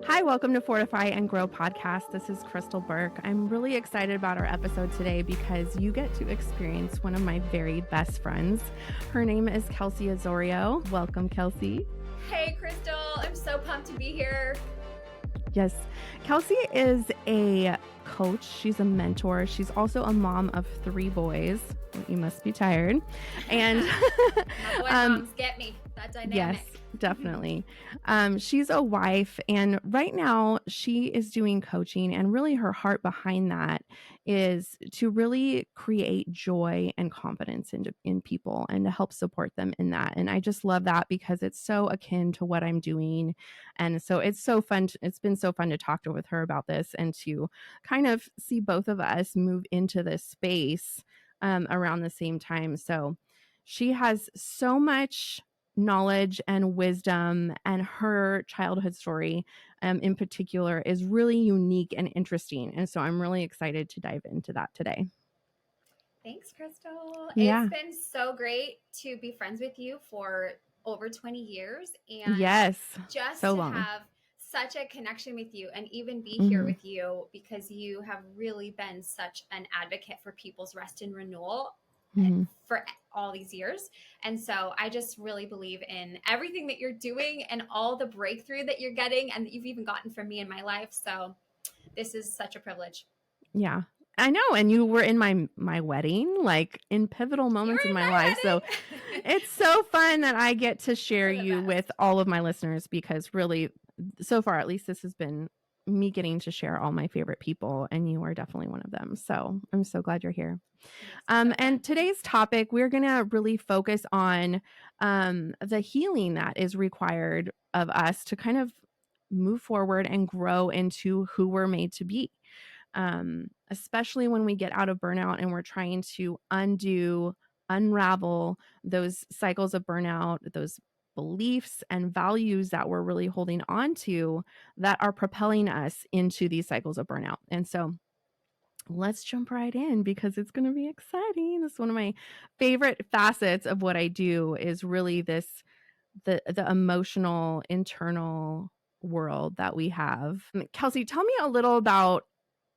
Hi, welcome to Fortify and Grow podcast. This is Krystal Burke. I'm really excited about our episode today because you get to experience one of my very best friends. Her name is Kelsi Ozorio. Welcome, Kelsi. Hey, Krystal. I'm so pumped to be here. Yes, Kelsi is a coach. She's a mentor. She's also a mom of 3 boys. You must be tired. And my boy moms get me. That dynamic. Yes, definitely. She's a wife, and right now she is doing coaching, and really her heart behind that is to really create joy and confidence in people and to help support them in that. And I just love that because it's so akin to what I'm doing. And so it's so fun. It's been so fun to talk with her about this and to kind of see both of us move into this space around the same time. So she has so much knowledge and wisdom, and her childhood story in particular is really unique and interesting. And so I'm really excited to dive into that today. Thanks, Krystal. Yeah. It's been so great to be friends with you for over 20 years. And yes, just so to long. have such a connection with you and even be here with you because you have really been such an advocate for people's rest and renewal for all these years. And so I just really believe in everything that you're doing and all the breakthrough that you're getting and that you've even gotten from me in my life. So this is such a privilege. Yeah, I know. And you were in my wedding, like in pivotal moments in my life. Wedding. So it's so fun that I get to share you with all of my listeners because really, so far, at least this has been me getting to share all my favorite people, and you are definitely one of them. So I'm so glad you're here. And today's topic, we're going to really focus on the healing that is required of us to kind of move forward and grow into who we're made to be. Especially when we get out of burnout and we're trying to unravel those cycles of burnout, those beliefs and values that we're really holding on to that are propelling us into these cycles of burnout. And so let's jump right in because it's going to be exciting. This is one of my favorite facets of what I do is really the emotional internal world that we have. Kelsi, tell me a little about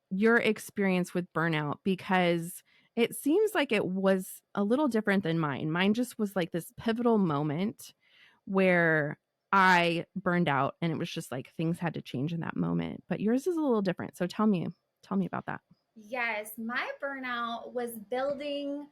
your experience with burnout because it seems like it was a little different than mine. Mine just was like this pivotal moment where I burned out and it was just like things had to change in that moment. But yours is a little different. So tell me about that. Yes, my burnout was building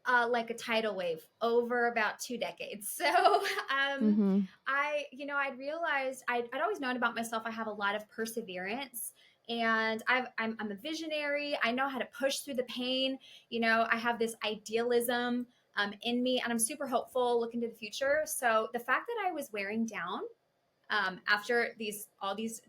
like a tidal wave over about 2 decades. So I'd realized I'd always known about myself. I have a lot of perseverance and I'm a visionary. I know how to push through the pain. I have this idealism in me and I'm super hopeful looking to the future. So the fact that I was wearing down after all these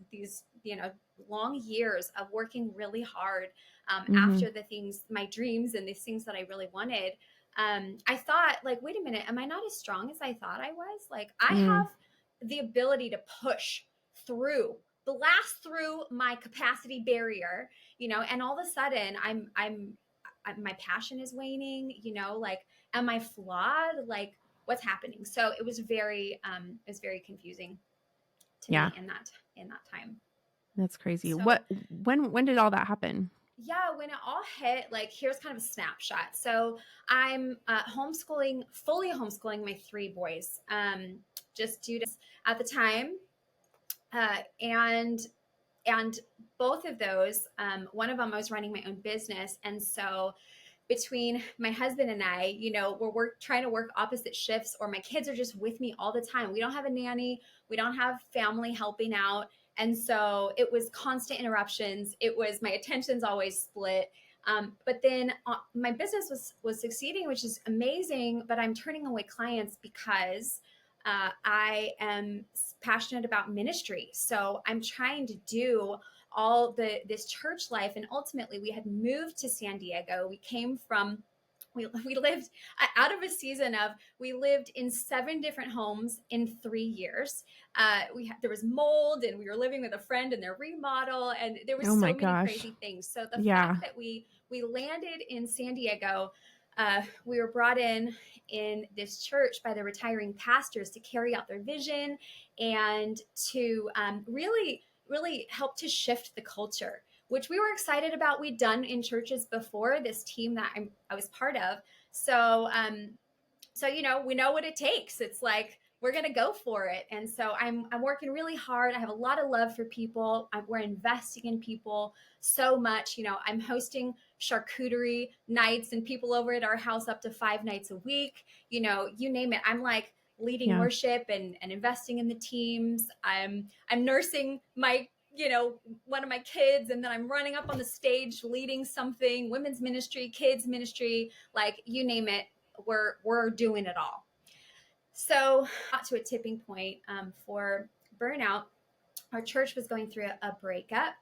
long years of working really hard after the things, my dreams and these things that I really wanted, I thought like, wait a minute, am I not as strong as I thought I was? Like I have the ability to push through, blast through my capacity barrier, and all of a sudden my passion is waning, like, am I flawed? Like what's happening? So it was very confusing to me in that time. That's crazy. So, when did all that happen? Yeah, when it all hit, like here's kind of a snapshot. So I'm fully homeschooling my 3 boys, just due to at the time, and both of those, one of them I was running my own business, and so between my husband and I, we're trying to work opposite shifts, or my kids are just with me all the time. We don't have a nanny. We don't have family helping out. And so it was constant interruptions. It was my attention's always split. But then my business was succeeding, which is amazing, but I'm turning away clients because I am passionate about ministry. So I'm trying to do all this church life. And ultimately we had moved to San Diego. We lived out of a season of, we lived in 7 different homes in 3 years. There was mold and we were living with a friend in their remodel and there was so many crazy things. So the fact that we landed in San Diego, we were brought in this church by the retiring pastors to carry out their vision and to really really helped to shift the culture, which we were excited about. We'd done in churches before, this team that I was part of. So, we know what it takes. It's like, we're going to go for it. And so I'm working really hard. I have a lot of love for people. We're investing in people so much. I'm hosting charcuterie nights and people over at our house up to 5 nights a week. You name it. I'm like leading Yeah. worship and investing in the teams. I'm nursing my one of my kids, and then I'm running up on the stage leading something, women's ministry, kids ministry, like you name it, we're doing it all. So got to a tipping point for burnout. Our church was going through a breakup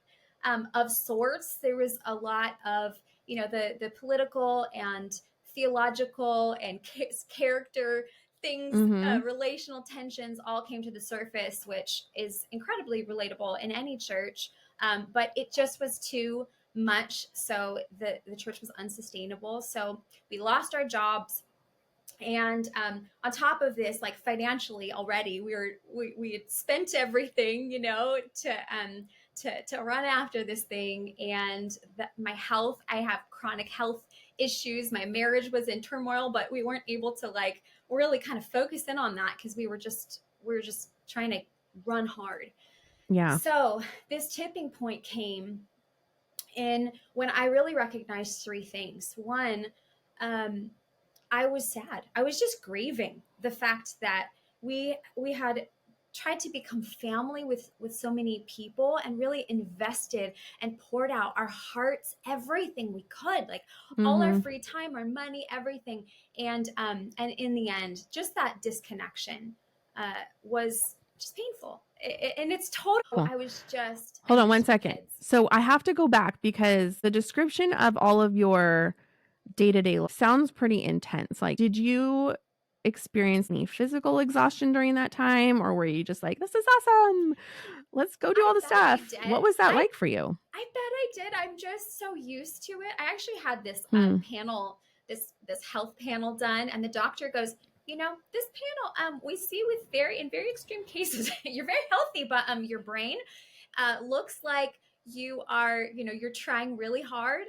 of sorts. There was a lot of the political and theological and character things, Mhm. relational tensions all came to the surface, which is incredibly relatable in any church. But it just was too much. So the church was unsustainable. So we lost our jobs, and on top of this, like financially already, we had spent everything, to run after this thing. And my health, I have chronic health issues. My marriage was in turmoil, but we weren't able to like really kind of focus in on that because we were just trying to run hard. Yeah. So this tipping point came in when I really recognized three things. One, um, I was sad. I was just grieving the fact that we had tried to become family with so many people and really invested and poured out our hearts, everything we could, like all our Mhm. free time, our money, everything. And in the end, just that disconnection was just painful. And it's total. Cool. I Hold on one miss my second. kids. So I have to go back because the description of all of your day-to-day sounds pretty intense. Like, did you experience any physical exhaustion during that time, or were you just like, "This is awesome. Let's go do I all the bet I stuff." What did. was that like for you? I bet I did. I'm just so used to it. I actually had this Hmm. panel, this health panel done, and the doctor goes, this panel, we see with very extreme cases, you're very healthy, but your brain looks like you are, you're trying really hard.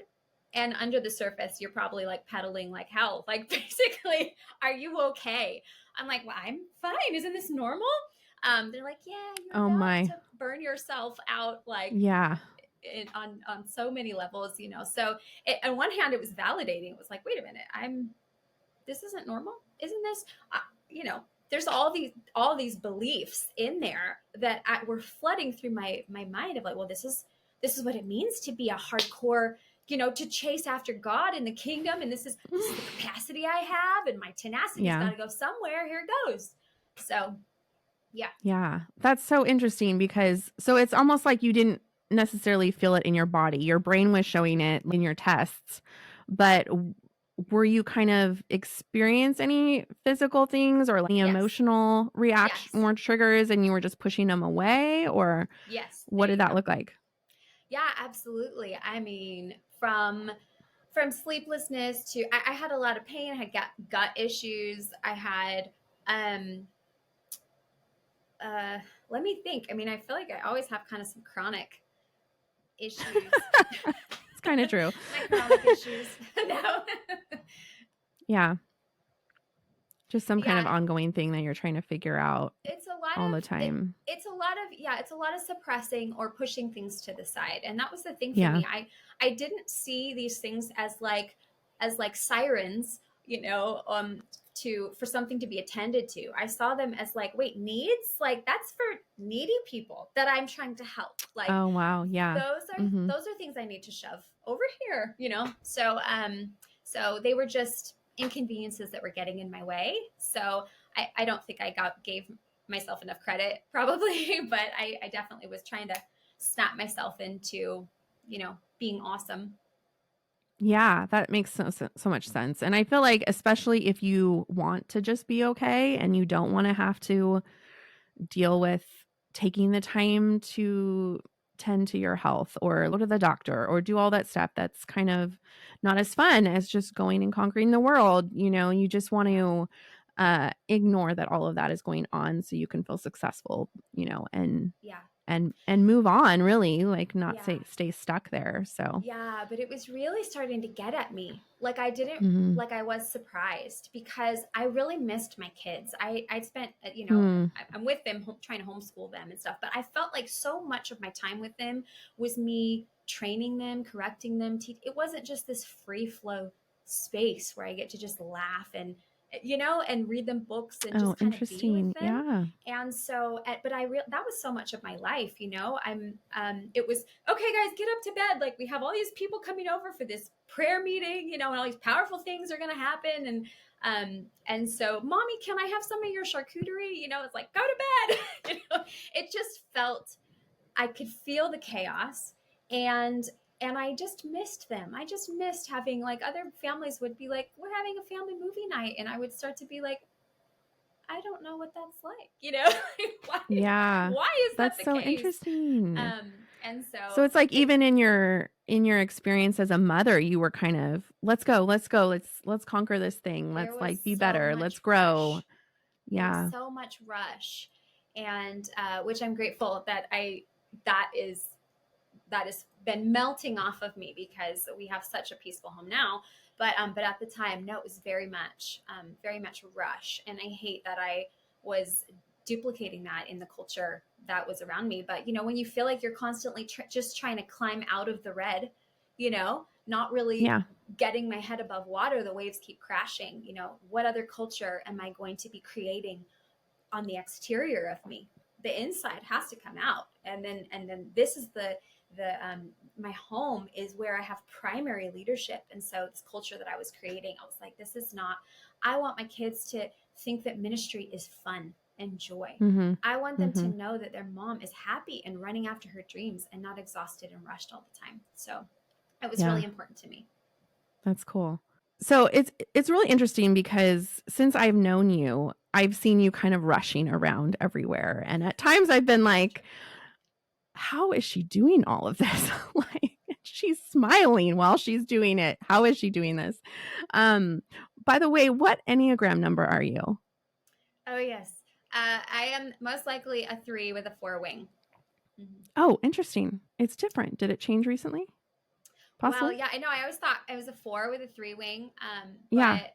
And under the surface, you're probably like pedaling like hell. Like, basically, are you okay? I'm like, well, I'm fine. Isn't this normal? They're like, yeah, you're Oh about my. to burn yourself out, like Yeah. on so many levels. So on one hand, it was validating. It was like, wait a minute, this isn't normal, isn't this, uh, you know there's all these beliefs in there that were flooding through my mind of like, well, this is what it means to be a hardcore, to chase after God in the kingdom, and this is the capacity I have, and my tenacity's got Yeah. to go somewhere. Here it goes. So yeah. Yeah. That's so interesting because so it's almost like you didn't necessarily feel it in your body. Your brain was showing it in your tests, but were you kind of experience any physical things or like any Yes. emotional reaction Yes. or triggers and you were just pushing them away, or Yes, what there did you that go. look like? Yeah, absolutely. I mean, from sleeplessness to I had a lot of pain. I had gut issues. I had um uh let me think. I mean, I feel like I always have kind of some chronic issues. It's kind of true. My chronic issues. No. Yeah. Just some kind of Yeah, ongoing thing that you're trying to figure out it's a lot all of the time. it's a lot of yeah, it's a lot of suppressing or pushing things to the side. And that was the thing for Yeah. me. I didn't see these things as like sirens, for something to be attended to. I saw them as like, wait, needs? Like, that's for needy people that I'm trying to help. Like, Oh, wow. Yeah. those are Mhm. those are things I need to shove over here. So they were just inconveniences that were getting in my way. So I don't think I gave myself enough credit, probably, but I definitely was trying to snap myself into, being awesome. Yeah, that makes so much sense, and I feel like especially if you want to just be okay and you don't wanna have to deal with taking the time to tend to your health or go to the doctor or do all that stuff that's kind of not as fun as just going and conquering the world, you just want Yeah. to, ignore that all of that is going on so you can feel successful, and Yeah. and move on, really, like not Yeah. stay stuck there. So, Yeah, but it was really starting to get at me. Like I didn't mhm. like I was surprised because I really missed my kids. I spent Hmm. I'm with them trying to homeschool them and stuff, but I felt like so much of my time with them was me training them, correcting them. It wasn't just this free flow space where I get to just laugh and and read them books and Oh, just kind of be with interesting. them. Yeah. And so but that was so much of my life. It was, okay guys, get up to bed, like we have all these people coming over for this prayer meeting, and all these powerful things are going to happen. And so, mommy, can I have some of your charcuterie? It's like, go to bed. It just felt, I could feel the chaos. And I just missed them. I just missed having, like, other families would be like, we're having a family movie night, and I would start to be like, I don't know what that's like, why Yeah. why is that That's the so case? interesting. And So so it's like it even in your experience as a mother, you were kind of, let's go, let's go, let's conquer this thing. there Let's was like be so better. much Let's grow. rush. There was Yeah. so much rush, and which I'm grateful that that is that has been melting off of me because we have such a peaceful home now. But at the time, no, it was very much rush, and I hate that I was duplicating that in the culture that was around me. But when you feel like you're constantly just trying to climb out of the red, not really Yeah. getting my head above water, the waves keep crashing. What other culture am I going to be creating on the exterior of me? The inside has to come out, and then this is the my home is where I have primary leadership. And so this culture that I was creating, I was like, this is not, I want my kids to think that ministry is fun and joy. Mhm. I want them to Mhm. know that their mom is happy and running after her dreams and not exhausted and rushed all the time. So it was Yeah. really important to me. That's cool. So it's really interesting because since I've known you, I've seen you kind of rushing around everywhere. And at times I've been like, how is she doing all of this? Like she's smiling while she's doing it. How is she doing this? Um, by the way, what Enneagram number are you? Oh, yes. I am most likely a 3 with a 4 wing. Mm-hmm. Oh, interesting. It's different. Did it change recently? Well, Possibly? yeah, I know. I always thought I was a 4 with a 3 wing. Yeah. But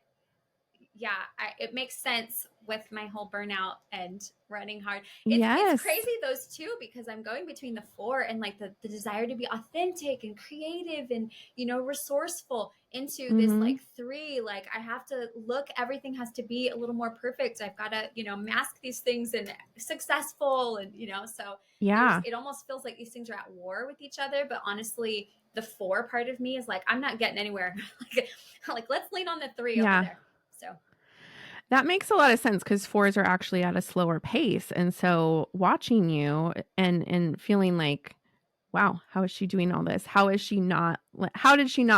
yeah, it makes sense with my whole burnout and running hard. It's Yes. crazy those two, because I'm going between the 4 and like the desire to be authentic and creative and resourceful, into this like Mhm. 3. Like I have to look, everything has to be a little more perfect. I've got to mask these things and successful, and so Yeah. it almost feels like these things are at war with each other. But honestly, the 4 part of me is like, I'm not getting anywhere. Like let's lean on the 3 over Yeah. there. So That makes a lot of sense because fours are actually at a slower pace. And so watching you and feeling like, wow, how is she doing all this? How did she not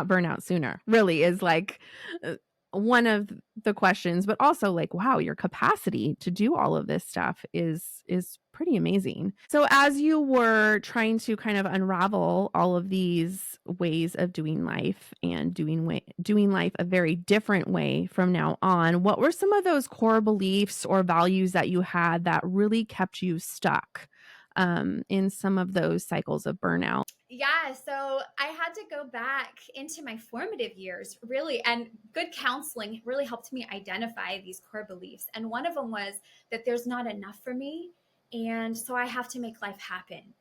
burn out sooner? Really is like uh, one of the questions, but also like, wow, your capacity to do all of this stuff is pretty amazing. So as you were trying to kind of unravel all of these ways of doing life and doing life a very different way from now on, what were some of those core beliefs or values that you had that really kept you stuck in some of those cycles of burnout? yeah, so I had to go back into my formative years, really, and good counseling really helped me identify these core beliefs. And one of them was that there's not enough for me. And so I have to make life happen,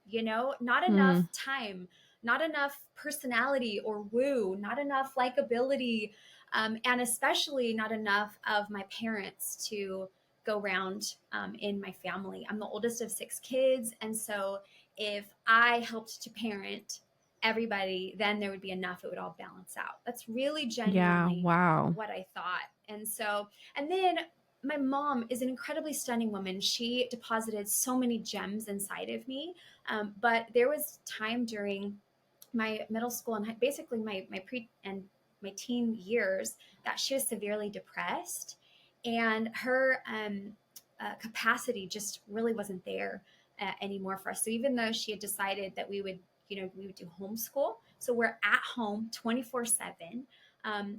not enough Mm, time, not enough personality or woo, not enough likability, and especially not enough of my parents to go round in my family. I'm the oldest of 6 kids. And so if I helped to parent everybody, then there would be enough. It would all balance out. That's really yeah, genuinely wow. what I thought. And then my mom is an incredibly stunning woman. She deposited so many gems inside of me. But there was time during my middle school and basically my pre and my teen years that she was severely depressed, and her capacity just really wasn't there anymore for us. So even though she had decided that we would do homeschool, so we're at home 24/7.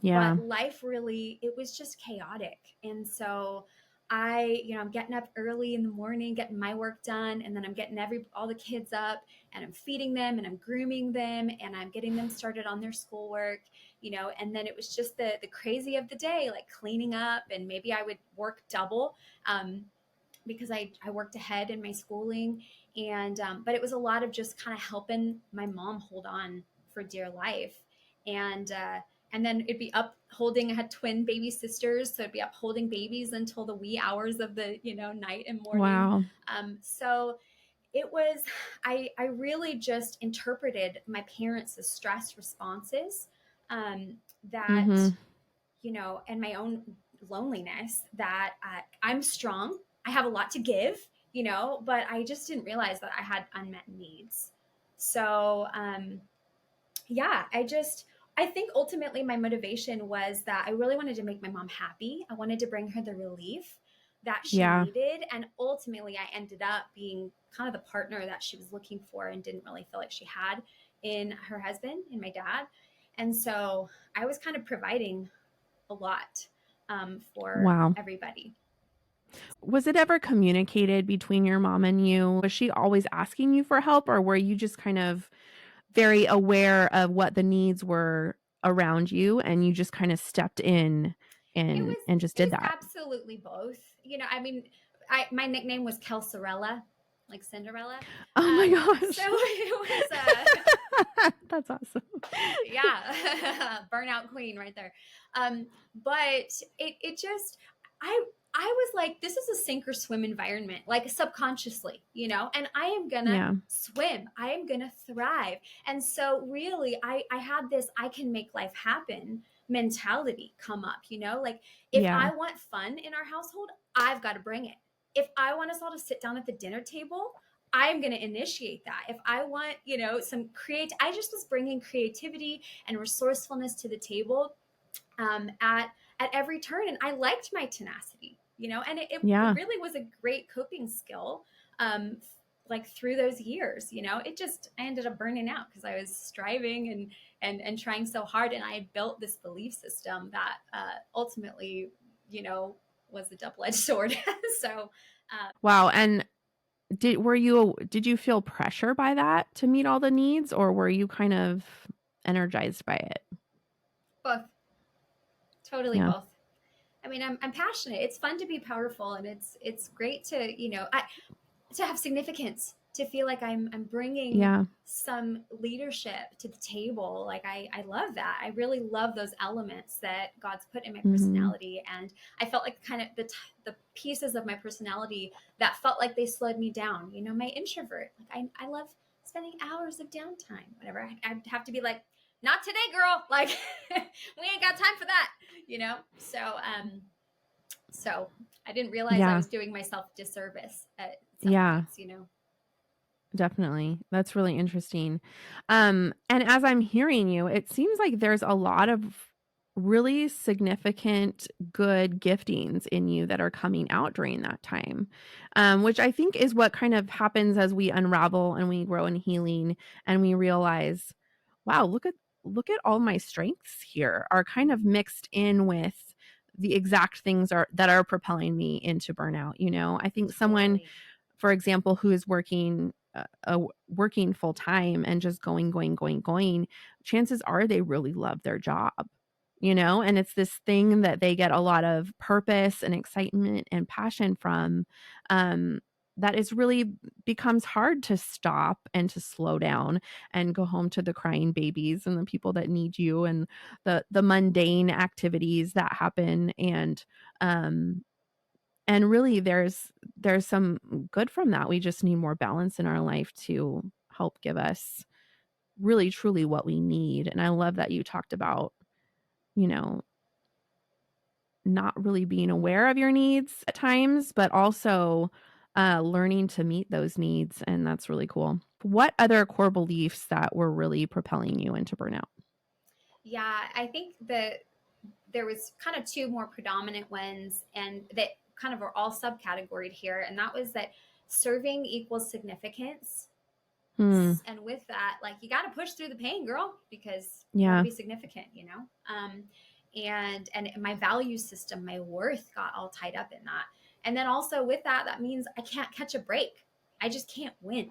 Yeah. But life really, it was just chaotic. And so I'm getting up early in the morning, getting my work done, and then I'm getting all the kids up, and I'm feeding them, and I'm grooming them, and I'm getting them started on their schoolwork, and then it was just the crazy of the day, like cleaning up, and maybe I would work double. Because I worked ahead in my schooling, and but it was a lot of just kind of helping my mom hold on for dear life, and then it'd be up holding. I had twin baby sisters, so it'd be up holding babies until the wee hours of the night and morning. Wow. So it was, I really just interpreted my parents' stress responses, um, that Mhm. and my own loneliness, that I'm strong. I have a lot to give, but I just didn't realize that I had unmet needs. So, yeah, I think ultimately my motivation was that I really wanted to make my mom happy. I wanted to bring her the relief that she Yeah. needed. And ultimately, I ended up being kind of the partner that she was looking for and didn't really feel like she had in her husband, in my dad. And so I was kind of providing a lot, for Wow. everybody. Was it ever communicated between your mom and you? Was she always asking you for help, or were you just kind of very aware of what the needs were around you and you just kind of stepped in It and was just it did was that? absolutely both. I mean, I my nickname was Kelsorella, like Cinderella. Oh my So gosh. it was That's awesome. yeah, burnout queen right there. But it just I was like, this is a sink or swim environment, like subconsciously, and I am gonna Yeah. swim. I am gonna thrive. And so really I had this I can make life happen mentality come up, like if Yeah. I want fun in our household, I've got to bring it. If I want us all to sit down at the dinner table, I'm going to initiate that. If I want, some I just was bringing creativity and resourcefulness to the table, at every turn. And I liked my tenacity, and it Yeah. really was a great coping skill. Like through those years, I ended up burning out because I was striving and trying so hard. And I had built this belief system that, ultimately, was a double-edged sword. So, Wow. And did you feel pressure by that to meet all the needs, or were you kind of energized by it? both, totally Yeah. both. I mean, I'm passionate. It's fun to be powerful, and it's great to to have significance, to feel like I'm bringing Yeah. some leadership to the table. Like I love that. I really love those elements that God's put in my Mhm. personality, and I felt like kind of the pieces of my personality that felt like they slowed me down. My introvert. Like I love spending hours of downtime. Whatever. I'd have to be like, not today, girl. Like we ain't got time for that. So I didn't realize I Yeah. was doing myself a disservice at some Yeah. points. Definitely. That's really interesting. And as I'm hearing you, it seems like there's a lot of really significant good giftings in you that are coming out during that time. Which I think is what kind of happens as we unravel and we grow in healing and we realize, wow, look at all my strengths here are kind of mixed in with the exact things that are propelling me into burnout. I think someone, Totally. for example, who is working full time and just going, chances are they really love their job, and it's this thing that they get a lot of purpose and excitement and passion from. Um, that is really becomes hard to stop and to slow down and go home to the crying babies and the people that need you and the mundane activities that happen um and really there's some good from that. We just need more balance in our life to help give us really truly what we need. And I love that you talked about, you know, not really being aware of your needs at times, but also learning to meet those needs. And that's really cool. What other core beliefs that were really propelling you into burnout? Yeah, I think that there was kind of two more predominant ones, and that kind of are all subcategoried here. And that was that serving equals significance. Hmm. And with that, like, you got to push through the pain, girl, because you got to Yeah. be significant. And my value system, my worth got all tied up in that. And then also with that, that means I can't catch a break. I just can't win,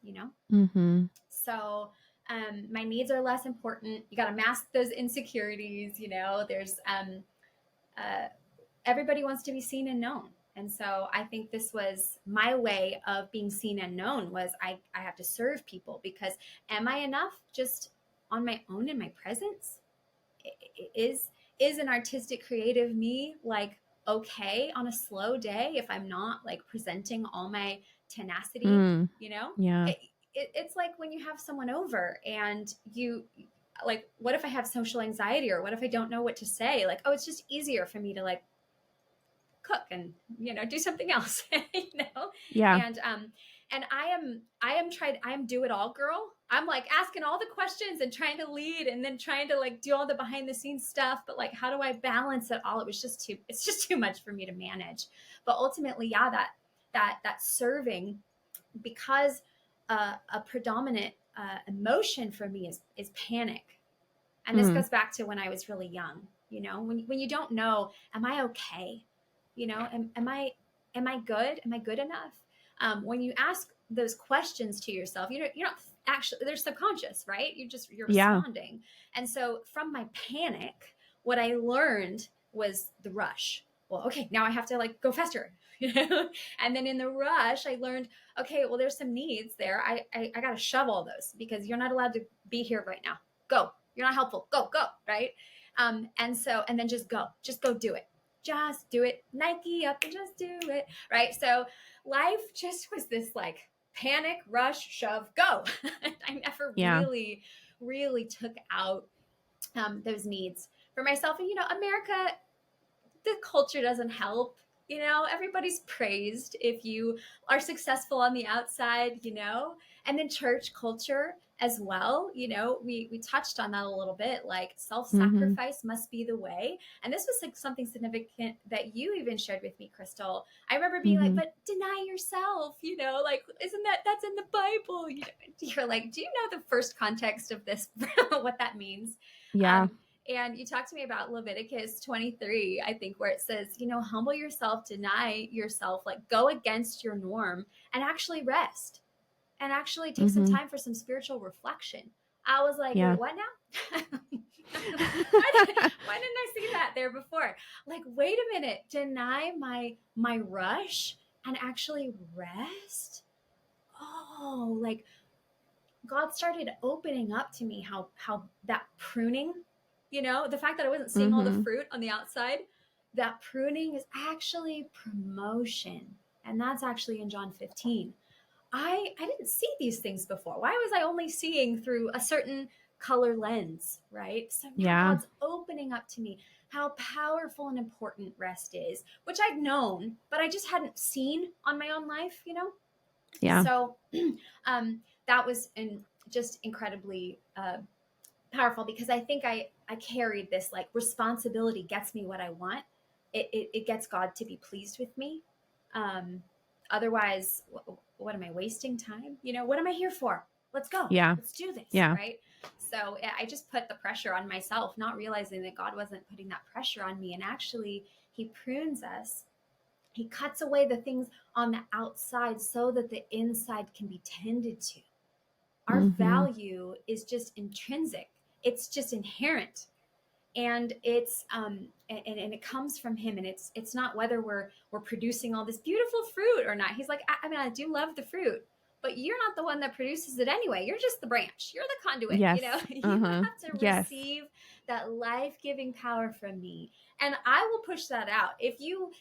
you know? Mm-hmm. So my needs are less important. You got to mask those insecurities. There's everybody wants to be seen and known. And so I think this was my way of being seen and known was I have to serve people, because am I enough just on my own in my presence? Is an artistic creative me like okay on a slow day if I'm not like presenting all my tenacity? Mm. you know Yeah. it's like when you have someone over and you like, what if I have social anxiety, or what if I don't know what to say? Like, oh, it's just easier for me to like cook and do something else. Yeah. And I am do it all girl. I'm like asking all the questions and trying to lead and then trying to like do all the behind the scenes stuff, but like how do I balance it all? It's just too much for me to manage. But ultimately, yeah, that serving, because a predominant emotion for me is panic. And this Mm. goes back to when I was really young, when you don't know, am I okay? Am I good? Am I good enough? When you ask those questions to yourself, you're not actually, they're subconscious, right? You're Yeah. responding. And so from my panic, what I learned was the rush. Well, okay, now I have to like go faster, And then in the rush, I learned, okay, well, there's some needs there. I got to shove all those because you're not allowed to be here right now. Go. You're not helpful. Go, right? And then just go do it. Just do it. Nike up and just do it. Right. So life just was this like panic, rush, shove, go. I never really took out those needs for myself. And, America, the culture doesn't help. Everybody's praised if you are successful on the outside, and then church culture as well. We touched on that a little bit, like self-sacrifice must be the way. And this was like something significant that you even shared with me, Krystal. I remember being like, but deny yourself, like, that's in the Bible? You're like, do you know the first context of this, what that means? Yeah. And you talked to me about Leviticus 23, I think, where it says, humble yourself, deny yourself, like go against your norm and actually rest and actually take some time for some spiritual reflection. I was like, wait, what now? why didn't I see that there before? Like, wait a minute, deny my rush and actually rest? Oh, like God started opening up to me how that pruning, the fact that I wasn't seeing all the fruit on the outside, that pruning is actually promotion. And that's actually in John 15. I didn't see these things before. Why was I only seeing through a certain color lens, right? So now God's opening up to me how powerful and important rest is, which I'd known, but I just hadn't seen on my own life, Yeah. So that was just incredibly powerful, because I think I carried this like responsibility gets me what I want. It gets God to be pleased with me. Otherwise, what am I wasting time? What am I here for? Let's go. Yeah. Let's do this. Yeah. Right. So I just put the pressure on myself, not realizing that God wasn't putting that pressure on me. And actually, he prunes us. He cuts away the things on the outside so that the inside can be tended to. Our value is just intrinsic. It's just inherent. And it's and it comes from him, and it's not whether we're producing all this beautiful fruit or not. He's like, I mean, I do love the fruit, but you're not the one that produces it anyway. You're just the branch. You're the conduit. Yes. You have to receive that life-giving power from me, and I will push that out. If you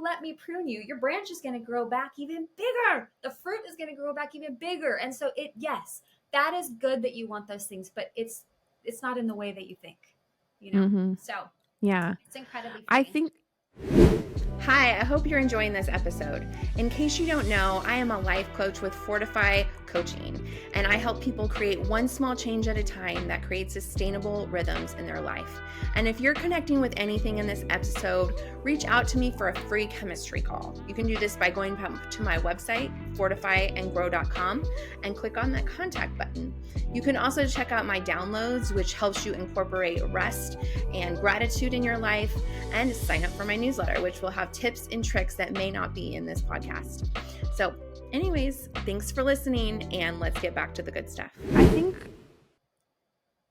let me prune you, your branch is going to grow back even bigger. The fruit is going to grow back even bigger. And so yes, that is good that you want those things, but it's not in the way that you think. So yeah, it's incredibly I freeing. think. Hi, I hope you're enjoying this episode. In case you don't know, I am a life coach with Fortify Coaching, and I help people create one small change at a time that creates sustainable rhythms in their life. And if you're connecting with anything in this episode, reach out to me for a free chemistry call. You can do this by going to my website, fortifyandgrow.com, and click on that contact button. You can also check out my downloads, which helps you incorporate rest and gratitude in your life, and sign up for my newsletter, which will have tips and tricks that may not be in this podcast. So anyways, thanks for listening, and let's get back to the good stuff. I think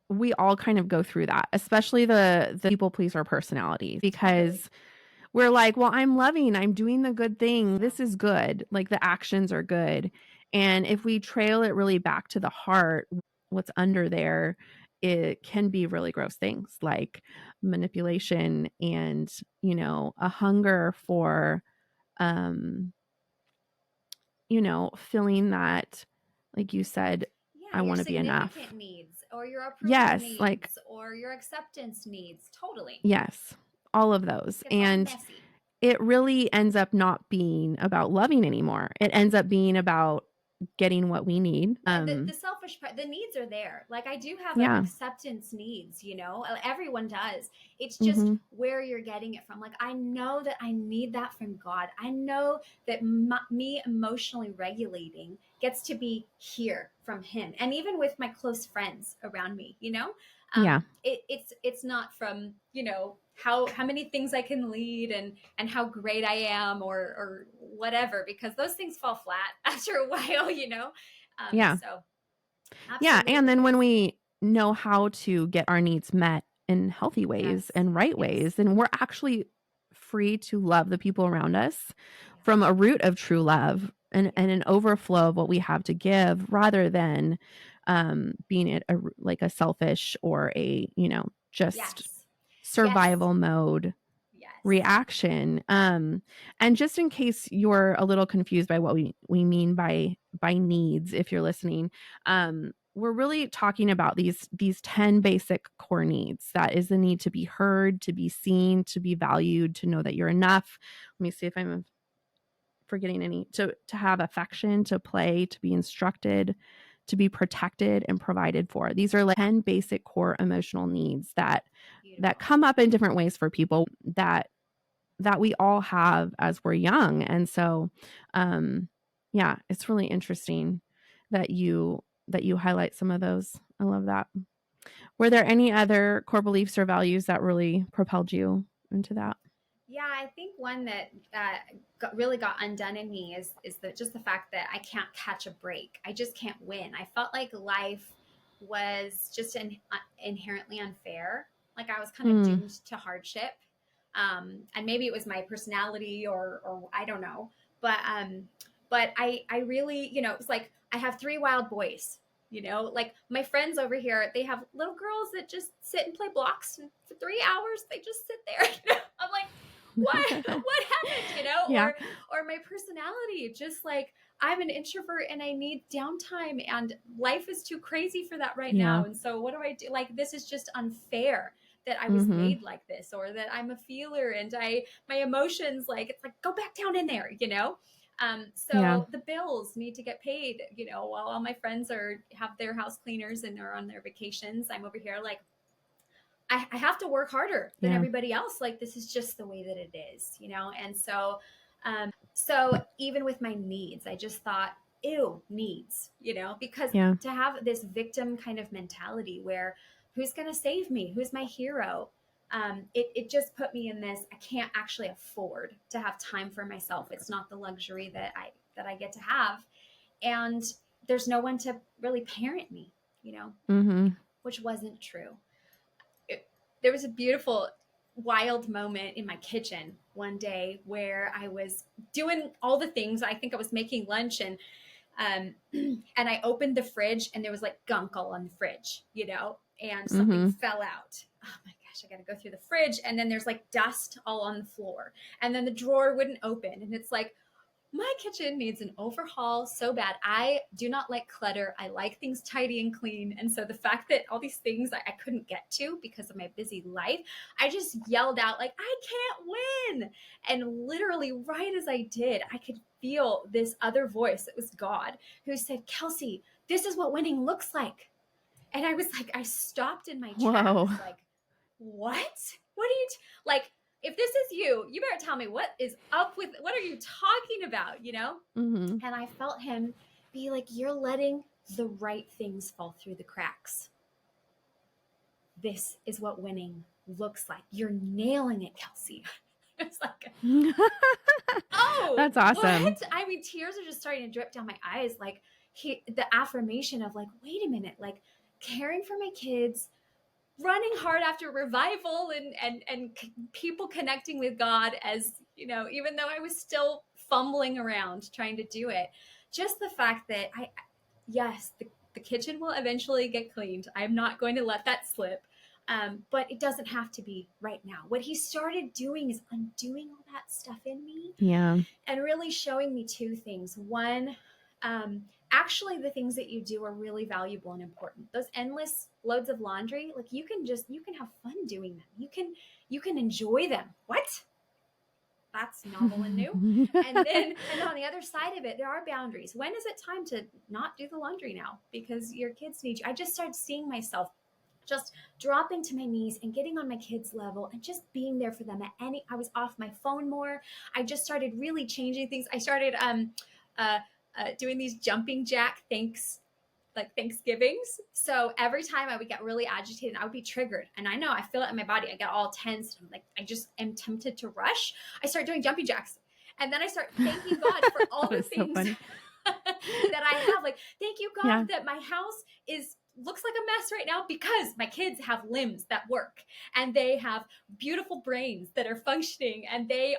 we all kind of go through that, especially the people pleaser personalities, because we're like, well, I'm loving, I'm doing the good thing. This is good. Like the actions are good. And if we trail it really back to the heart, what's under there, it can be really gross things like manipulation and, a hunger for, um, feeling that, like you said, I Yeah, your want to be enough. significant needs or your approval Yes. Like, needs or your acceptance needs. Totally. yes, all of those. It's all And messy. it really ends up not being about loving anymore. It ends up being about getting what we need. Yeah, the selfish part, the needs are there. Like I do have Yeah. acceptance needs, everyone does. It's just Mhm. where you're getting it from. Like I know that I need that from God. I know that me emotionally regulating gets to be here from Him, and even with my close friends around me, Yeah. it's not from how many things I can lead and how great I am or whatever, because those things fall flat after a while, Yeah. so Yeah, and absolutely, then when yes. we know how to get our needs met in healthy ways Yes. and right Yes. ways, then we're actually free to love the people around us Yeah. from a root of true love and, Yeah. and an overflow of what we have to give, rather than being it like a selfish or just Yes. Yes. survival mode Yes. reaction. And just in case you're a little confused by what we mean by needs, if you're listening, we're really talking about these 10 basic core needs. That is the need to be heard, to be seen, to be valued, to know that you're enough. Let me see if I'm forgetting any. To have affection, to play, to be instructed, to be protected and provided for. These are like 10 basic core emotional needs that Beautiful. come up in different ways for people, that we all have as we're young. And so, yeah, it's really interesting that you highlight some of those. I love that. Were there any other core beliefs or values that really propelled you into that? Yeah, I think one that really got undone in me is just the fact that I can't catch a break. I just can't win. I felt like life was just inherently unfair. Like I was kind of Mm, doomed to hardship, and maybe it was my personality or I don't know. But I really it was like I have three wild boys. Like my friends over here, they have little girls that just sit and play blocks and for 3 hours. They just sit there. I'm like, what happened, yeah, or my personality, just like I'm an introvert and I need downtime and life is too crazy for that right yeah. now, and so what do I do? Like this is just unfair that I was Mm-hmm. made like this, or that I'm a feeler and I my emotions, like it's like go back down in there. Yeah, So the bills need to get paid, while all my friends have their house cleaners and are on their vacations. I'm over here like I have to work harder than yeah, everybody else. Like this is just the way that it is, And so even with my needs, I just thought, ew, needs, because yeah, to have this victim kind of mentality where who's going to save me? Who's my hero? It just put me in this. I can't actually afford to have time for myself. It's not the luxury that I get to have, and there's no one to really parent me, mm-hmm. which wasn't true. There was a beautiful wild moment in my kitchen one day where I was doing all the things. I think I was making lunch, um and I opened the fridge and there was like gunk all on the fridge, and something Mm-hmm. fell out. Oh my gosh, I got to go through the fridge, and then there's like dust all on the floor, and then the drawer wouldn't open, and it's like my kitchen needs an overhaul so bad. I do not like clutter. I like things tidy and clean. And so the fact that all these things I couldn't get to because of my busy life, I just yelled out, like, I can't win. And literally, right as I did, I could feel this other voice. It was God who said, Kelsi, this is what winning looks like. And I was like, I stopped in my Whoa. tracks, like, what? What are you like? If this is you, you better tell me what is up with. What are you talking about? Mm-hmm. And I felt him be like, "You're letting the right things fall through the cracks. This is what winning looks like. You're nailing it, Kelsi." It's like, oh, That's awesome. what? I mean, tears are just starting to drip down my eyes. Like the affirmation of like, wait a minute, like caring for my kids, running hard after revival and people connecting with God, as you know, even though I was still fumbling around trying to do it. Just the fact that yes, the kitchen will eventually get cleaned. I'm not going to let that slip. But it doesn't have to be right now. What he started doing is undoing all that stuff in me Yeah. and really showing me two things. One, actually the things that you do are really valuable and important. Those endless loads of laundry, like you can have fun doing them. You can enjoy them. What? That's novel and new. And on the other side of it, there are boundaries. When is it time to not do the laundry now because your kids need you? I just started seeing myself just dropping to my knees and getting on my kids' level and just being there for them at any. I was off my phone more. I just started really changing things. I started uh, doing these jumping jack Thanksgivings. So every time I would get really agitated, I would be triggered. And I know I feel it in my body. I get all tense. I'm like, I just am tempted to rush. I start doing jumping jacks. And then I start thanking God for all That the is so things funny. that I have. Like, thank you, Yeah. God, that my house looks like a mess right now because my kids have limbs that work and they have beautiful brains that are functioning and they're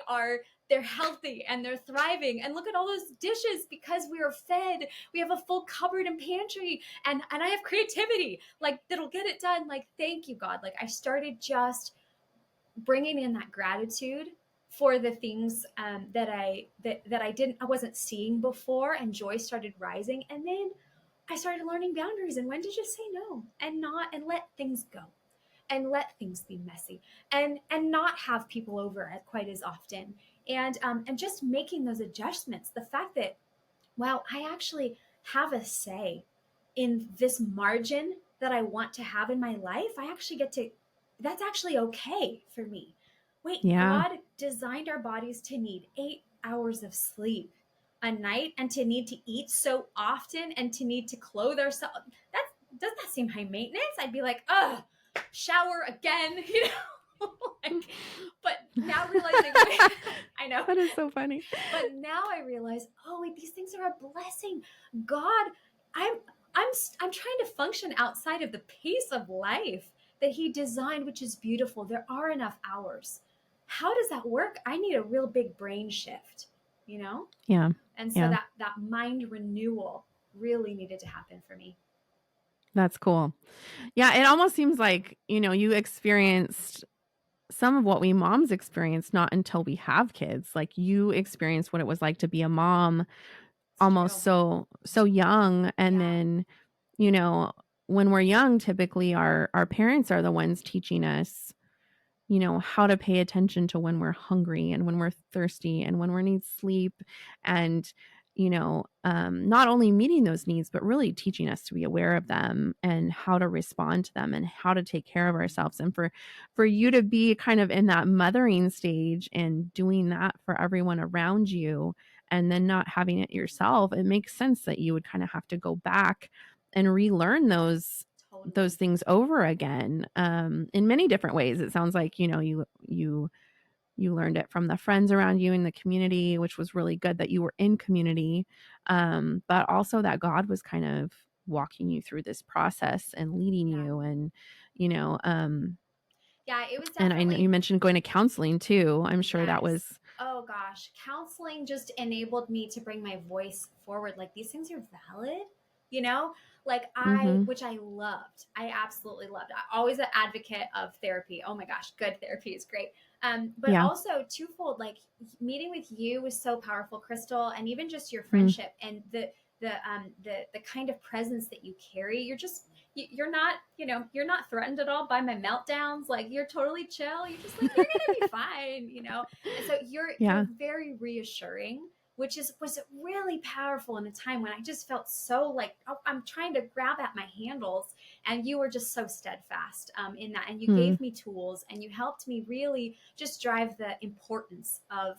healthy and they're thriving. And look at all those dishes because we are fed. We have a full cupboard and pantry and I have creativity like that'll get it done. Like, thank you, God. Like I started just bringing in that gratitude for the things that I wasn't seeing before, and joy started rising. And then I started learning boundaries and when to just say no and let things go and let things be messy and not have people over quite as often and just making those adjustments. The fact that wow, I actually have a say in this margin that I want to have in my life. I actually get to, that's actually okay for me. Wait, Yeah. God designed our bodies to need 8 hours of sleep a night and to need to eat so often and to need to clothe ourselves. That doesn't that seem high maintenance? I'd be like, oh, shower again, you know? Like, but now realizing, I know. That is so funny. But now I realize, oh wait, these things are a blessing. God, I'm I'm trying to function outside of the pace of life that He designed, which is beautiful. There are enough hours. How does that work? I need a real big brain shift, you know? Yeah. And so Yeah. that mind renewal really needed to happen for me. That's cool. Yeah, it almost seems like, you experienced some of what we moms experience not until we have kids. Like you experienced what it was like to be a mom It's almost true. so young, and Yeah, then, you know, when we're young, typically our parents are the ones teaching us, how to pay attention to when we're hungry and when we're thirsty and when we need sleep, and, not only meeting those needs, but really teaching us to be aware of them and how to respond to them and how to take care of ourselves. And for you to be kind of in that mothering stage and doing that for everyone around you and then not having it yourself, it makes sense that you would kind of have to go back and relearn those totally. things over again, in many different ways. It sounds like, you learned it from the friends around you in the community, which was really good that you were in community, but also that God was kind of walking you through this process and leading Yeah. you. And, you know, um, Yeah, it was and I know you definitely. mentioned going to counseling too. I'm sure that Yes. was, Oh gosh, counseling just enabled me to bring my voice forward. Like these things are valid, you know? Like mm-hmm, which I loved. I absolutely loved. I always an advocate of therapy. Oh my gosh, good therapy is great. But yeah, also twofold, like meeting with you was so powerful, Krystal, and even just your mm, friendship and the kind of presence that you carry. You're just you're not, you're not threatened at all by my meltdowns. Like you're totally chill. You're just like, you're gonna be fine, And so you're yeah, very reassuring, which was really powerful in a time when I just felt so like, oh, I'm trying to grab at my handles, and you were just so steadfast in that, and you mm, gave me tools, and you helped me really just drive the importance of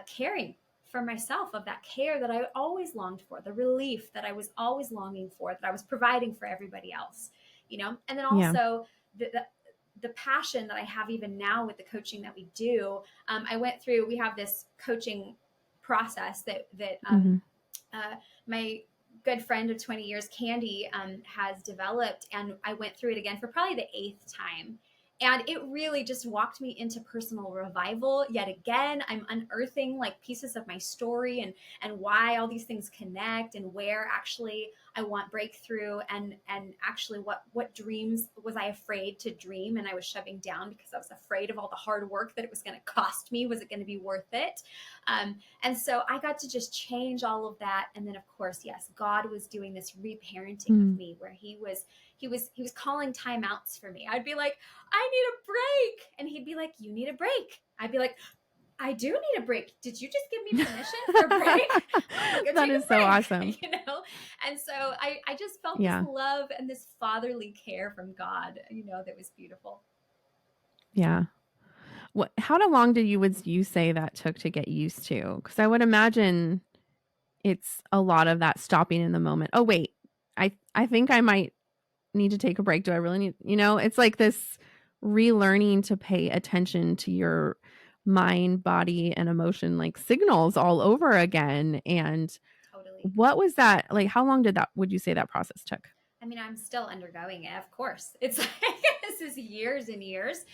caring for myself, of that care that I always longed for, the relief that I was always longing for, that I was providing for everybody else, And then yeah, also the passion that I have even now with the coaching that we do. We have this coaching process Mhm. uh, my good friend of 20 years, Candy, has developed. And I went through it again for probably the eighth time. And it really just walked me into personal revival yet again. I'm unearthing like pieces of my story and why all these things connect and where actually I want breakthrough and actually what dreams was I afraid to dream and I was shoving down because I was afraid of all the hard work that it was going to cost me. Was it going to be worth it? And so I got to just change all of that. And then of course, yes, God was doing this reparenting of Mm. me where he was calling timeouts for me. I'd be like, I need a break. And he'd be like, you need a break. I'd be like, I do need a break. Did you just give me permission for a break? I'm gonna go That take is a so break, awesome. you know? And so I just felt this Yeah. love and this fatherly care from God, that was beautiful. Yeah. How long did you say that took to get used to? Because I would imagine it's a lot of that stopping in the moment. "Oh, wait, I think I might need to take a break. Do I really need," it's like this relearning to pay attention to your mind, body, and emotion, like, signals all over again, and Totally. what was that like, how long would you say that process took? I mean, I'm still undergoing it, of course. It's like this is years and years.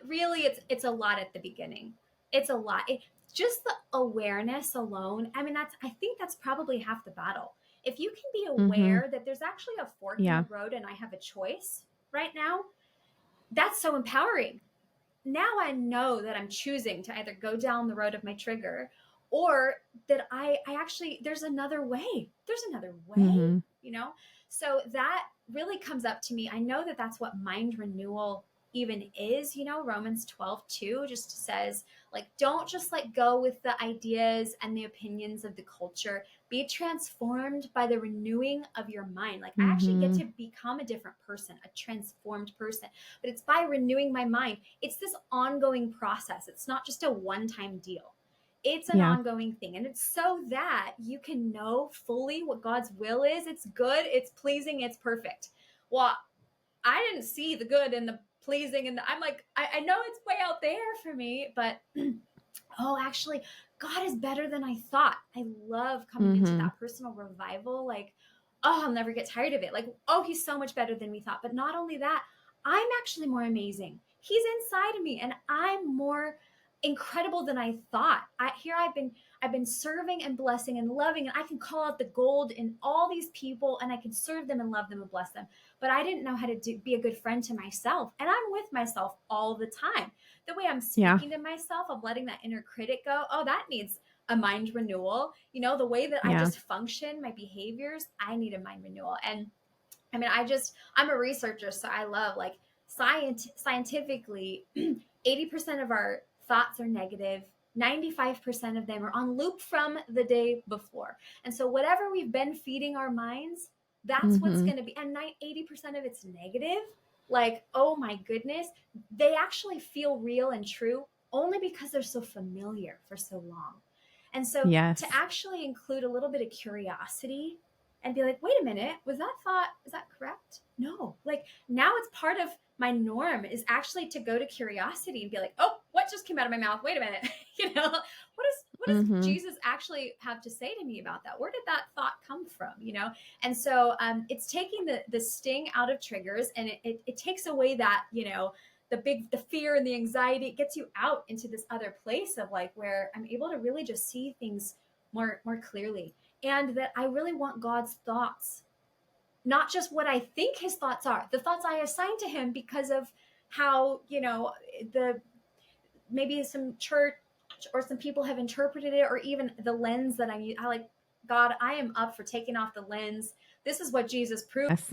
Really, it's a lot at the beginning. It's a lot. Just the awareness alone. I mean, I think that's probably half the battle. If you can be Mhm. aware that there's actually a fork in Yeah. the road and I have a choice right now, that's so empowering. Now I know that I'm choosing to either go down the road of my trigger or that I actually there's another way. There's another way, Mhm. you know? So that really comes up to me. I know that that's what mind renewal even is, Romans 12:2 just says like don't just like go with the ideas and the opinions of the culture. Be transformed by the renewing of your mind. Like I actually get Mhm. to become a different person, a transformed person, but it's by renewing my mind. It's this ongoing process. It's not just a one time deal. It's an Yeah. ongoing thing. And it's so that you can know fully what God's will is. It's good, it's pleasing, it's perfect. Well, I didn't see the good and the pleasing. And I'm like, I know it's way out there for me, but oh, actually, God is better than I thought. I love coming into Mhm. that personal revival. Like, oh, I'll never get tired of it. Like, oh, he's so much better than we thought. But not only that, I'm actually more amazing. He's inside of me and I'm more incredible than I thought. I've been serving and blessing and loving, and I can call out the gold in all these people and I can serve them and love them and bless them. But I didn't know how to be a good friend to myself. And I'm with myself all the time. The way I'm Yeah. speaking to myself, I'm letting that inner critic go. Oh, that needs a mind renewal. The way that I Yeah. just function, my behaviors, I need a mind renewal. And I mean, I'm a researcher, so I love like scientifically, 80% of our thoughts are negative. 95% of them are on loop from the day before. And so, whatever we've been feeding our minds, that's what's Mhm. going to be. And 80% of it's negative. Like, oh my goodness, they actually feel real and true only because they're so familiar for so long. And so, to Yes. actually include a little bit of curiosity and be like, wait a minute, was that thought, is that correct? No. Like now it's part of my norm is actually to go to curiosity and be like, oh, what just came out of my mouth? Wait a minute. What does Mhm. Jesus actually have to say to me about that? Where did that thought come from? And so it's taking the sting out of triggers, and it takes away that, the fear and the anxiety. It gets you out into this other place of like where I'm able to really just see things more clearly, and that I really want God's thoughts, not just what I think his thoughts are, the thoughts I assign to him because of how, the maybe some church or some people have interpreted it, or even the lens that I like. God, I am up for taking off the lens. This is what Jesus proved. Yes.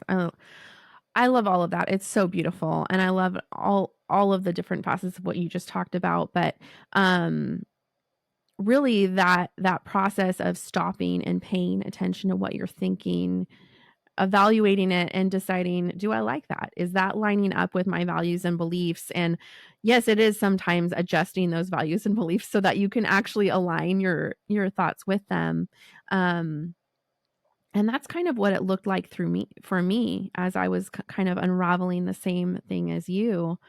I love all of that. It's so beautiful, and I love all of the different facets of what you just talked about, but, um, really that process of stopping and paying attention to what you're thinking, evaluating it and deciding, "Do I like that? Is that lining up with my values and beliefs?" And yes, it is sometimes adjusting those values and beliefs so that you can actually align your thoughts with them. Um And that's kind of what it looked like through me for me as I was kind of unraveling the same thing as you,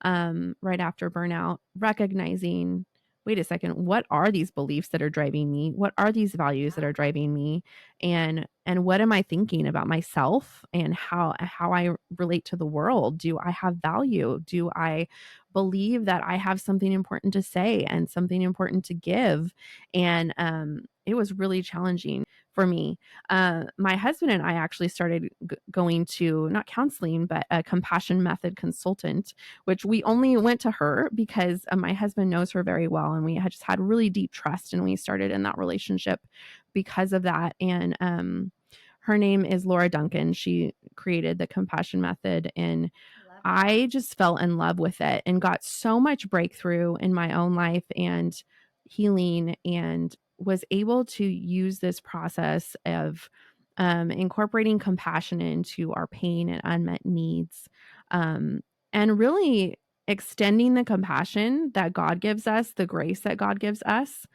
right after burnout, recognizing, wait a second, what are these beliefs that are driving me? What are these values that Yeah. are driving me? And what am I thinking about myself and how I relate to the world? Do I have value? Do I believe that I have something important to say and something important to give? And it was really challenging for me. My husband and I actually started going to not counseling, but a compassion method consultant, which we only went to her because my husband knows her very well. And we had just had really deep trust. And we started in that relationship because of that. And her name is Laura Duncan. She created the compassion method. And Love it. I just fell in love with it and got so much breakthrough in my own life and healing, and was able to use this process of incorporating compassion into our pain and unmet needs, um, and really extending the compassion that God gives us, the grace that God gives us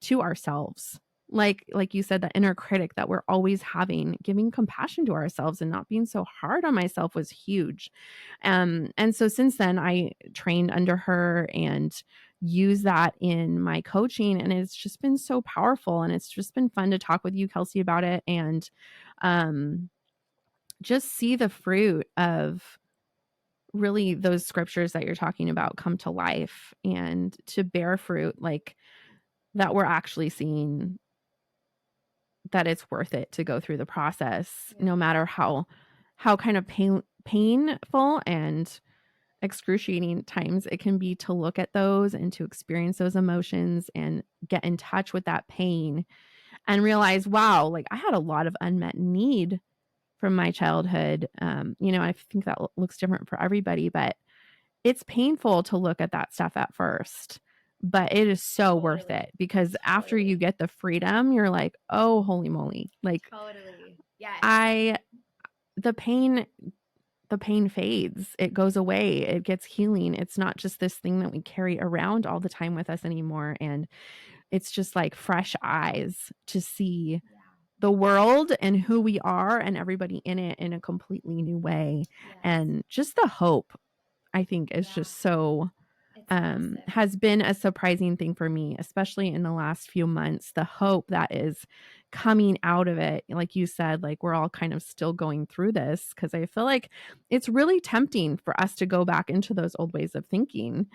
to ourselves. Like you said, the inner critic that we're always having, giving compassion to ourselves and not being so hard on myself was huge. And so since then, I trained under her and use that in my coaching. And it's just been so powerful. And it's just been fun to talk with you, Kelsi, about it. And um, just see the fruit of really those scriptures that you're talking about come to life and to bear fruit, like that we're actually seeing that it's worth it to go through the process, Yeah. no matter how kind of painful and excruciating times it can be to look at those and to experience those emotions and get in touch with that pain and realize, wow, like I had a lot of unmet need from my childhood. I think that looks different for everybody, but it's painful to look at that stuff at first. But it is so worth it Totally. because after you Totally. get the freedom, you're like, oh, holy moly. Like Totally. Yes. I, the pain the pain fades. It goes away. It gets healing. It's not just this thing that we carry around all the time with us anymore. And it's just like fresh eyes to see Yeah. the world and who we are and everybody in it in a completely new way. Yes. And just the hope, I think, is Yeah. just so It's massive. has been a surprising thing for me, especially in the last few months. The hope that is coming out of it, like you said, like we're all kind of still going through this because I feel like it's really tempting for us to go back into those old ways of thinking.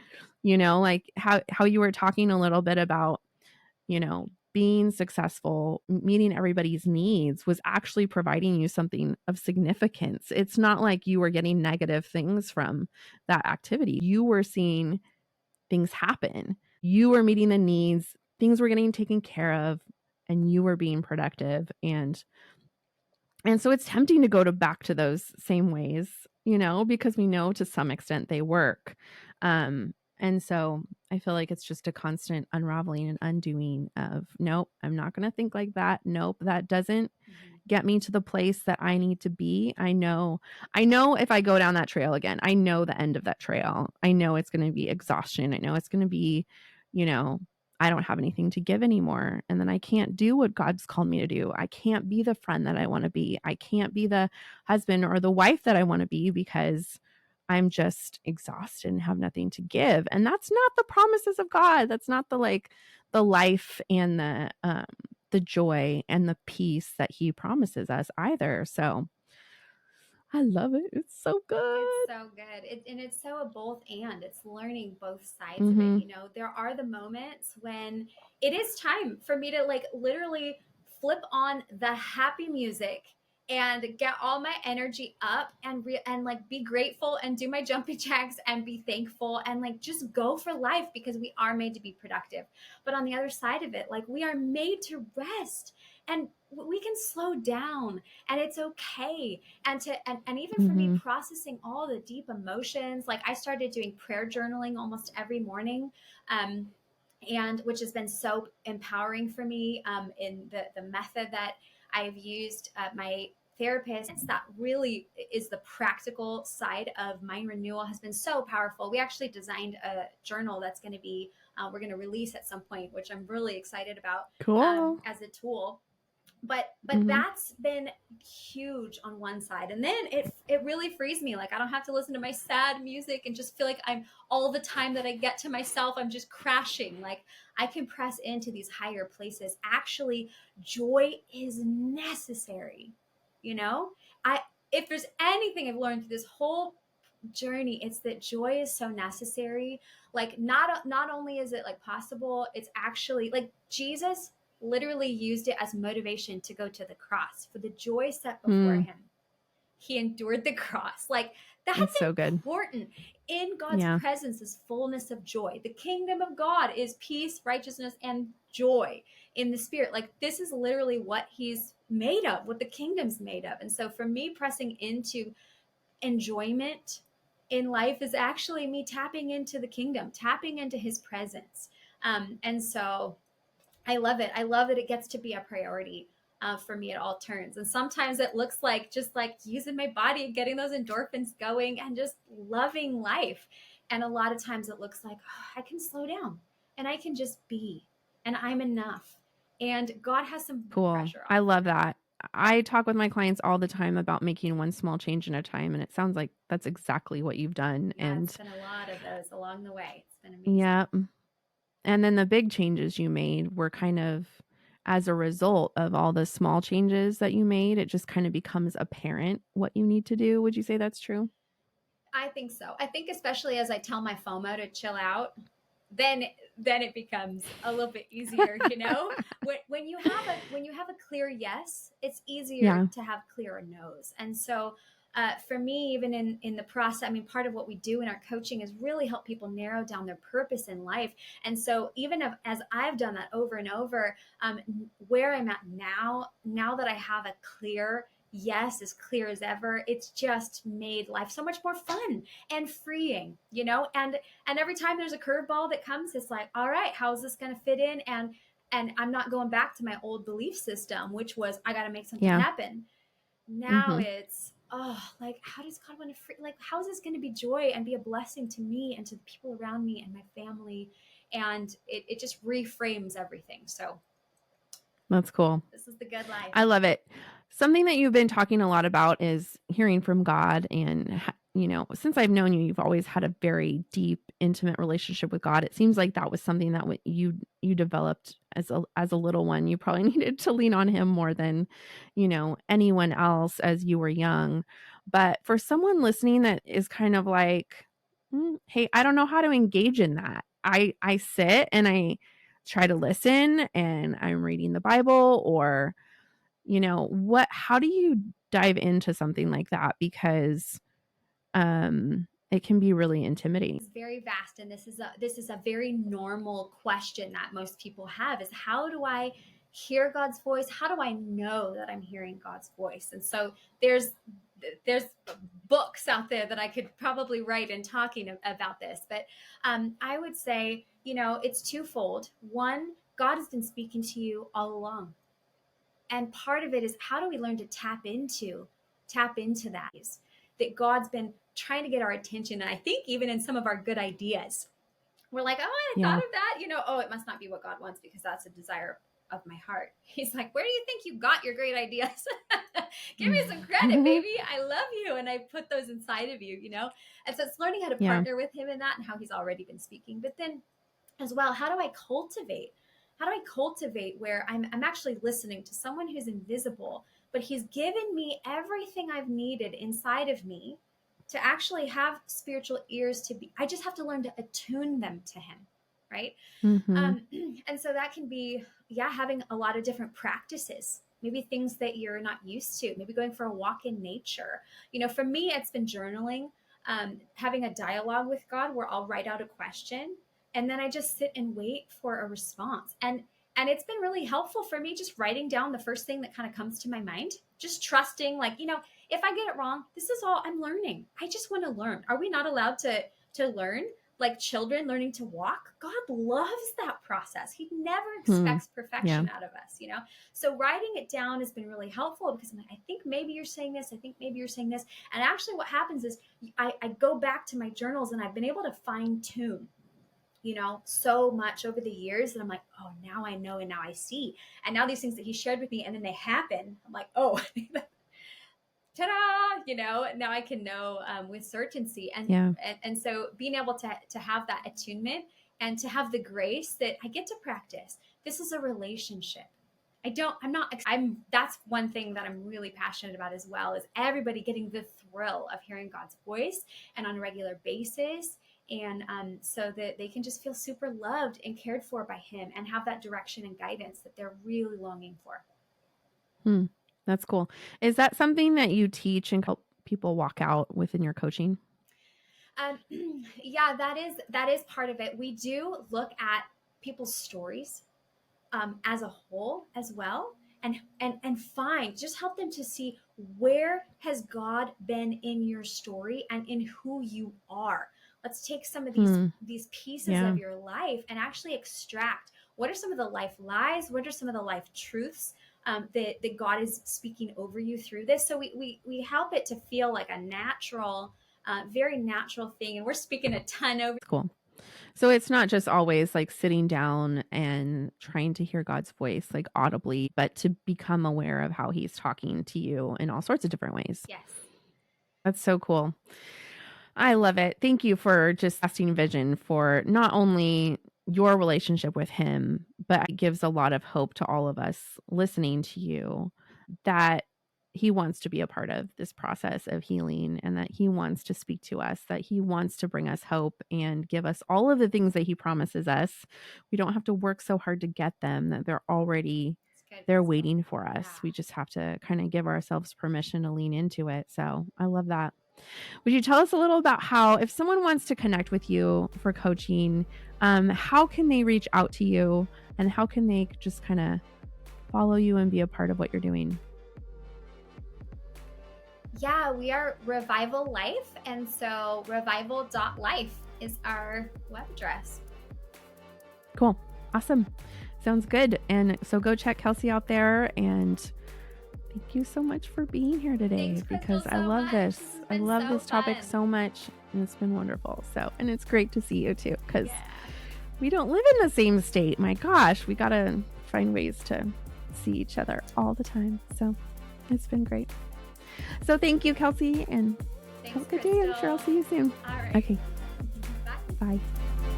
Like how you were talking a little bit about, being successful, meeting everybody's needs was actually providing you something of significance. It's not like you were getting negative things from that activity. You were seeing things happen. You were meeting the needs, things were getting taken care of, and you were being productive. And so it's tempting to go to back to those same ways, because we know to some extent they work. And so I feel like it's just a constant unraveling and undoing of, nope, I'm not going to think like that. Nope, that doesn't Mhm. get me to the place that I need to be. I know if I go down that trail again, I know the end of that trail. I know it's going to be exhaustion. I know it's going to be, you know, I don't have anything to give anymore. And then I can't do what God's called me to do. I can't be the friend that I want to be. I can't be the husband or the wife that I want to be because I'm just exhausted and have nothing to give. And that's not the promises of God. That's not the life and the joy and the peace that he promises us either. So I love it. It's so It's good. so good. And it's so a both and. It's learning both sides of it. Mm-hmm. There are the moments when it is time for me to like literally flip on the happy music and get all my energy up and like be grateful and do my jumpy jacks and be thankful and like just go for life because we are made to be productive. But on the other side of it, like we are made to rest and we can slow down and it's okay and even for me Mm-hmm. processing all the deep emotions, like I started doing prayer journaling almost every morning, um, and which has been so empowering for me, in the method that I've used. My therapist, that really is the practical side of mind renewal, has been so powerful. We actually designed a journal that's going to be we're going to release at some point, which I'm really excited about, Cool. as a tool. But Mhm. that's been huge on one side, and then it really frees me. Like, I don't have to listen to my sad music and just feel like I'm all the time that I get to myself, I'm just crashing. Like, I can press into these higher places. Actually, joy is necessary, you know. I If there's anything I've learned through this whole journey, it's that joy is so necessary. Like, not only is it like possible, it's actually like Jesus literally used it as motivation to go to the cross. For the joy set before Mm, him, he endured the cross. Like, that's that's so good. important. In God's Yeah. presence is fullness of joy. The kingdom of God is peace, righteousness, and joy in the spirit. Like, this is literally what he's made of, what the kingdom's made of. And so for me, pressing into enjoyment in life is actually me tapping into the kingdom, tapping into his presence. And so I love it. I love that it gets to be a priority for me at all turns. And sometimes it looks like just like using my body and getting those endorphins going and just loving life. And a lot of times it looks like, oh, I can slow down and I can just be, and I'm enough. And God has some Cool. pressure I off of love that. that. I talk with my clients all the time about making one small change at a time, and it sounds like that's exactly what you've done. Yeah, it's And been a lot of those along the way. It's been amazing. yeah, and then the big changes you made were kind of as a result of all the small changes that you made, it just kind of becomes apparent what you need to do. Would you say that's true? I think so. I think especially as I tell my FOMO to chill out, then then it becomes a little bit easier, you know. When you have a clear yes, it's easier Yeah. to have clearer no's. And so for me, even in the process, I mean, part of what we do in our coaching is really help people narrow down their purpose in life. And so even as I've done that over and over, where I'm at now that I have a clear yes, as clear as ever, it's just made life so much more fun and freeing, you know. And every time there's a curveball that comes, it's like, all right, how is this going to fit in? And I'm not going back to my old belief system, which was I got to make something Yeah. happen. Now Mhm. it's, oh, like, how does God want to free, like, how is this going to be joy and be a blessing to me and to the people around me and my family? And it just reframes everything. So That's cool. this is the good life. I love it. Something that you've been talking a lot about is hearing from God. And, since I've known you, you've always had a very deep, intimate relationship with God. It seems like that was something that you developed as a little one. You probably needed to lean on Him more than, anyone else as you were young. But for someone listening that is kind of like, hey, I don't know how to engage in that. I sit and I try to listen and I'm reading the Bible or what how do you dive into something like that? Because, it can be really intimidating. Is very vast, and this is a very normal question that most people have, is how do I hear God's voice? How do I know that I'm hearing God's voice? And so there's books out there that I could probably write in talking about this, but I would say, it's twofold. One, God has been speaking to you all along, and part of it is, how do we learn to tap into that God's been trying to get our attention? And I think even in some of our good ideas, we're like, oh, I thought Yeah. of that, oh, it must not be what God wants because that's a desire of my heart. He's like, where do you think you got your great ideas? Give me some credit, baby. I love you, and I put those inside of you. And so it's learning how to Yeah. partner with him in that and how he's already been speaking. But then as well, how do I cultivate where I'm actually listening to someone who's invisible, but he's given me everything I've needed inside of me to actually have spiritual ears to be. I just have to learn to attune them to him, right? Mhm. um, and so that can be, yeah, having a lot of different practices, maybe things that you're not used to, maybe going for a walk in nature. For me, it's been journaling, having a dialogue with God where I'll write out a question and then I just sit and wait for a response. And it's been really helpful for me, just writing down the first thing that kind of comes to my mind, just trusting, like, if I get it wrong, this is all I'm learning. I just want to learn. Are we not allowed to learn, like children learning to walk? God loves that process. He never Hmm. expects Yeah. perfection out of us. So writing it down has been really helpful because I'm like, I think maybe you're saying this. I think maybe you're saying this. And actually what happens is I go back to my journals and I've been able to fine tune so much over the years that I'm like, oh, now I know and now I see. And now these things that he shared with me and then they happen. I'm like, oh, ta-da, now I can know with certainty. And, Yeah. and so being able to have that attunement and to have the grace that I get to practice. This is a relationship. That's one thing that I'm really passionate about as well, is everybody getting the thrill of hearing God's voice and on a regular basis. And so that they can just feel super loved and cared for by him and have that direction and guidance that they're really longing for. Hmm. That's cool. Is that something that you teach and help people walk out within your coaching? Um, yeah, that is part of it. We do look at people's stories as a whole as well, and just help them to see, where has God been in your story and in who you are. Let's take some of these pieces Yeah. of your life and actually extract, what are some of the life lies, what are some of the life truths that God is speaking over you through this. So we help it to feel like a natural, very natural thing. And we're speaking a ton over. Cool. So it's not just always like sitting down and trying to hear God's voice like audibly, but to become aware of how he's talking to you in all sorts of different ways. Yes. That's so cool. I love it. Thank you for just casting vision for not only your relationship with him, but it gives a lot of hope to all of us listening to you that he wants to be a part of this process of healing, and that he wants to speak to us, that he wants to bring us hope and give us all of the things that he promises us. We don't have to work so hard to get them, that they're waiting for us. Yeah. We just have to kind of give ourselves permission to lean into it. So I love that. Would you tell us a little about how, if someone wants to connect with you for coaching, how can they reach out to you, and how can they just kind of follow you and be a part of what you're doing? Yeah, we are Revival Life. And so revival.life is our web address. Cool. Awesome. Sounds good. And so go check Kelsi out there, and thank you so much for being here today. Thanks, Krystal, because I so love much. this. This has I been love so this topic fun. so much, and it's been wonderful. So, and it's great to see you too, because Yeah. we don't live in the same state. My gosh, we got to find ways to see each other all the time. So it's been great. So thank you, Kelsi, and Thanks, have a good day. I'm sure I'll see you soon. All right. Okay. Bye. Bye.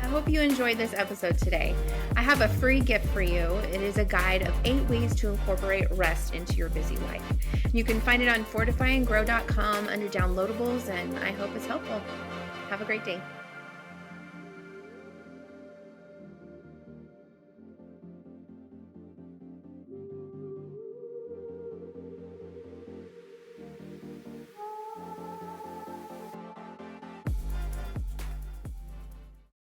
I hope you enjoyed this episode today. I have a free gift for you. It is a guide of 8 ways to incorporate rest into your busy life. You can find it on fortifyandgrow.com under downloadables, and I hope it's helpful. Have a great day.